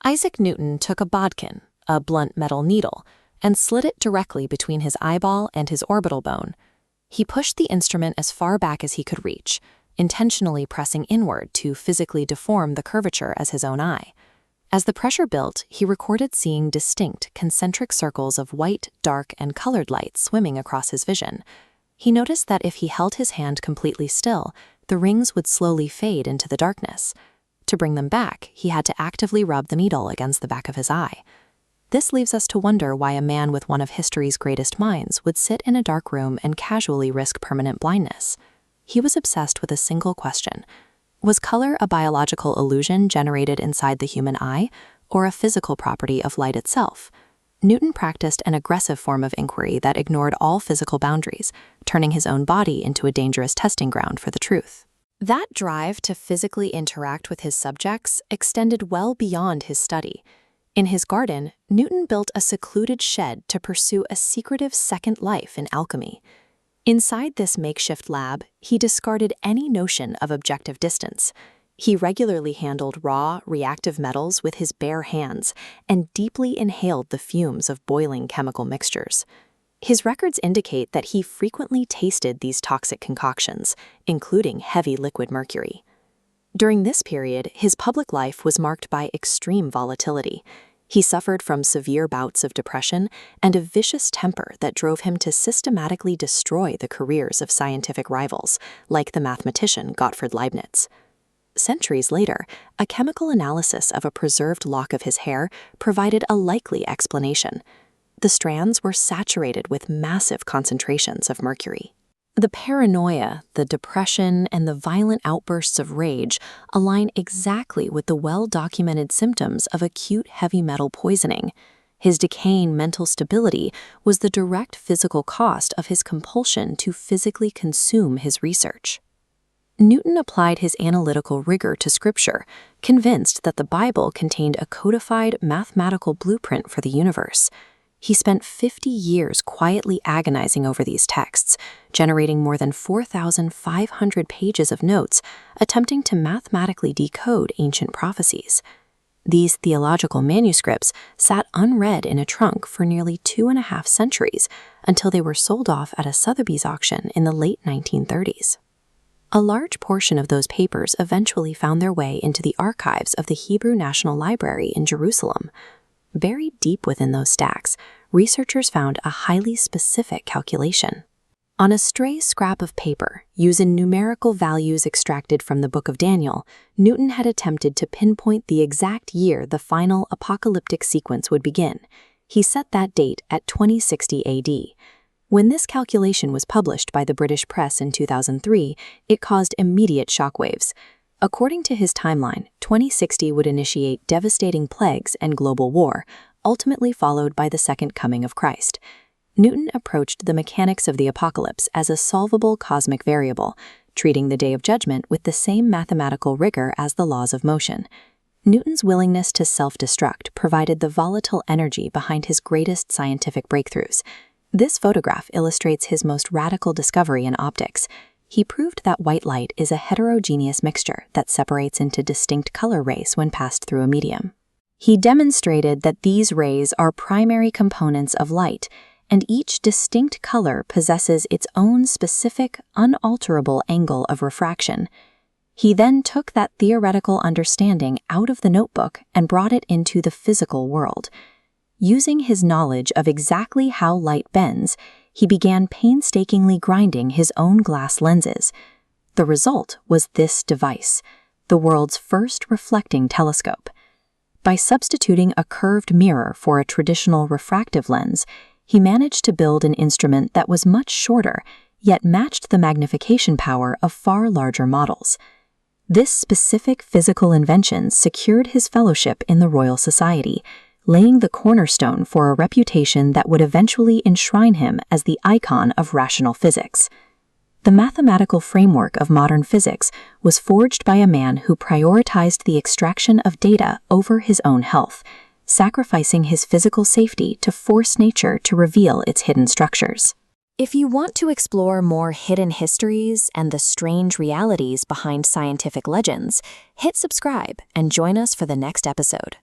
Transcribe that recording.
Isaac Newton took a bodkin, a blunt metal needle, and slid it directly between his eyeball and his orbital bone. He pushed the instrument as far back as he could reach, intentionally pressing inward to physically deform the curvature as his own eye. As the pressure built, he recorded seeing distinct concentric circles of white, dark, and colored light swimming across his vision. He noticed that if he held his hand completely still, the rings would slowly fade into the darkness. To bring them back, he had to actively rub the needle against the back of his eye. This leaves us to wonder why a man with one of history's greatest minds would sit in a dark room and casually risk permanent blindness. He was obsessed with a single question. Was color a biological illusion generated inside the human eye, or a physical property of light itself? Newton practiced an aggressive form of inquiry that ignored all physical boundaries, turning his own body into a dangerous testing ground for the truth. That drive to physically interact with his subjects extended well beyond his study. In his garden, Newton built a secluded shed to pursue a secretive second life in alchemy. Inside this makeshift lab, he discarded any notion of objective distance. He regularly handled raw, reactive metals with his bare hands and deeply inhaled the fumes of boiling chemical mixtures. His records indicate that he frequently tasted these toxic concoctions, including heavy liquid mercury. During this period, his public life was marked by extreme volatility. He suffered from severe bouts of depression and a vicious temper that drove him to systematically destroy the careers of scientific rivals, like the mathematician Gottfried Leibniz. Centuries later, a chemical analysis of a preserved lock of his hair provided a likely explanation. The strands were saturated with massive concentrations of mercury. The paranoia, the depression, and the violent outbursts of rage align exactly with the well-documented symptoms of acute heavy metal poisoning. His decaying mental stability was the direct physical cost of his compulsion to physically consume his research. Newton applied his analytical rigor to Scripture, convinced that the Bible contained a codified mathematical blueprint for the universe. He spent 50 years quietly agonizing over these texts, generating more than 4,500 pages of notes, attempting to mathematically decode ancient prophecies. These theological manuscripts sat unread in a trunk for nearly 2.5 centuries until they were sold off at a Sotheby's auction in the late 1930s. A large portion of those papers eventually found their way into the archives of the Hebrew National Library in Jerusalem. Buried deep within those stacks, researchers found a highly specific calculation. On a stray scrap of paper, using numerical values extracted from the Book of Daniel, Newton had attempted to pinpoint the exact year the final apocalyptic sequence would begin. He set that date at 2060 AD. When this calculation was published by the British press in 2003, it caused immediate shockwaves. According to his timeline, 2060 would initiate devastating plagues and global war, ultimately followed by the second coming of Christ. Newton approached the mechanics of the apocalypse as a solvable cosmic variable, treating the Day of Judgment with the same mathematical rigor as the laws of motion. Newton's willingness to self-destruct provided the volatile energy behind his greatest scientific breakthroughs. This photograph illustrates his most radical discovery in optics. He proved that white light is a heterogeneous mixture that separates into distinct color rays when passed through a medium. He demonstrated that these rays are primary components of light, and each distinct color possesses its own specific, unalterable angle of refraction. He then took that theoretical understanding out of the notebook and brought it into the physical world. Using his knowledge of exactly how light bends, he began painstakingly grinding his own glass lenses. The result was this device, the world's first reflecting telescope. By substituting a curved mirror for a traditional refractive lens, he managed to build an instrument that was much shorter, yet matched the magnification power of far larger models. This specific physical invention secured his fellowship in the Royal Society, laying the cornerstone for a reputation that would eventually enshrine him as the icon of rational physics. The mathematical framework of modern physics was forged by a man who prioritized the extraction of data over his own health, sacrificing his physical safety to force nature to reveal its hidden structures. If you want to explore more hidden histories and the strange realities behind scientific legends, hit subscribe and join us for the next episode.